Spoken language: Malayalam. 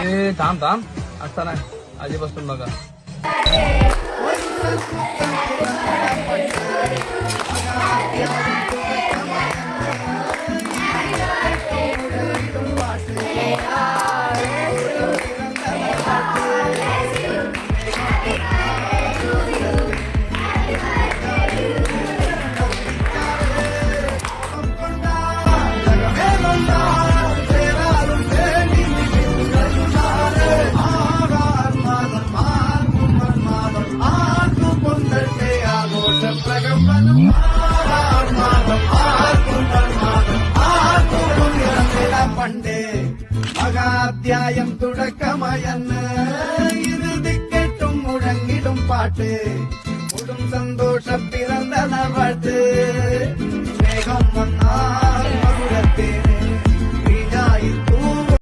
थांब थांब असता नाही आजी बसून बघा. പണ്ടേ മഹാധ്യായം തുടക്കമയന്ന് ഇരുതിക്കെട്ടും മുഴങ്ങിടും പാട്ട് കൊടും സന്തോഷം പിറന്ന പാട്ട് സ്നേഹം വന്നാൽ മധുരത്തെ